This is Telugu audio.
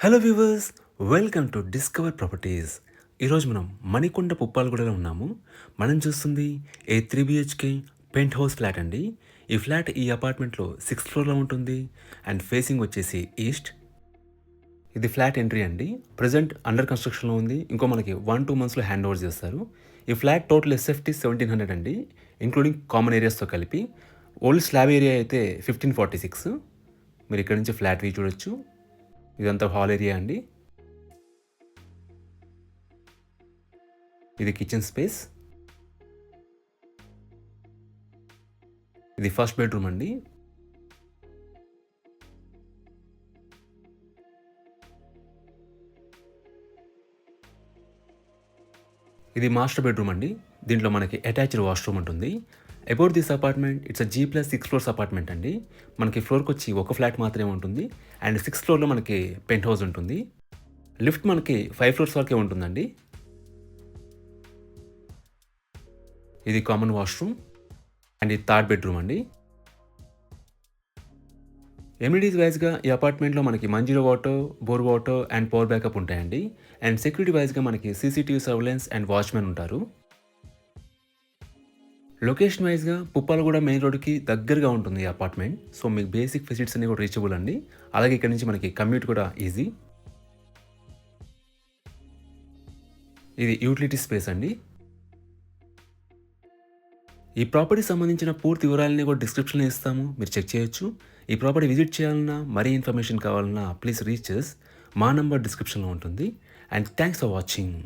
Hello viewers, welcome to discover properties. ఈరోజు మనం మణికొండ పుప్పాలగూడలో ఉన్నాము. మనం చూస్తుంది ఏ 3 BHK పెంట్ హౌస్ ఫ్లాట్ అండి. ఈ ఫ్లాట్ ఈ అపార్ట్మెంట్లో 6th ఫ్లోర్లో ఉంటుంది అండ్ ఫేసింగ్ వచ్చేసి ఈస్ట్. ఇది ఫ్లాట్ ఎంట్రీ అండి. ప్రజెంట్ అండర్ కన్స్ట్రక్షన్లో ఉంది. ఇంకో మనకి 1-2 మంత్స్లో హ్యాండ్ ఓవర్ చేస్తారు. ఈ ఫ్లాట్ టోటల్ ఎస్ఎఫ్టీ 1700 అండి, ఇంక్లూడింగ్ కామన్ ఏరియాస్తో కలిపి. ఓల్డ్ స్లాబ్ ఏరియా అయితే 1546. మీరు ఇక్కడ నుంచి ఫ్లాట్ వ్యూ చూడొచ్చు. ఇదంతా హాల్ ఏరియా అండి. ఇది కిచెన్ స్పేస్. ఇది ఫస్ట్ బెడ్రూమ్ అండి. ఇది మాస్టర్ బెడ్రూమ్ అండి. దీంట్లో మనకి అటాచ్డ్ వాష్రూమ్ ఉంటుంది. About this apartment, it's G+6 floors apartment అండి. మనకి ఫ్లోర్కి వచ్చి ఒక ఫ్లాట్ మాత్రమే ఉంటుంది అండ్ 6th ఫ్లోర్లో మనకి పెంట్ హౌస్ ఉంటుంది. లిఫ్ట్ మనకి 5 ఫ్లోర్స్ వరకే ఉంటుందండి. ఇది కామన్ వాష్రూమ్ అండ్ ఇది థర్డ్ బెడ్రూమ్ అండి. ఎమ్యూనిటీస్ వైజ్గా ఈ అపార్ట్మెంట్లో మనకి Manjeera water, bore water and power backup ఉంటాయండి. అండ్ సెక్యూరిటీ వైజ్గా మనకి CCTV సర్వేలెన్స్ అండ్ వాచ్మెన్ ఉంటారు. లొకేషన్ వైజ్గా పుప్పాలగూడ మెయిన్ రోడ్కి దగ్గరగా ఉంటుంది ఈ అపార్ట్మెంట్. సో మీకు బేసిక్ ఫెసిలిటీస్ అన్ని కూడా రీచబుల్ అండి. అలాగే ఇక్కడ నుంచి మనకి కమ్యూట్ కూడా ఈజీ. ఇది యూటిలిటీ స్పేస్ అండి. ఈ ప్రాపర్టీ సంబంధించిన పూర్తి వివరాలని కూడా డిస్క్రిప్షన్లో ఇస్తాము, మీరు చెక్ చేయొచ్చు. ఈ ప్రాపర్టీ విజిట్ చేయాలన్నా, మరీ ఇన్ఫర్మేషన్ కావాలన్నా ప్లీజ్ రీచ్ us. మా నంబర్ డిస్క్రిప్షన్లో ఉంటుంది. And thanks for watching.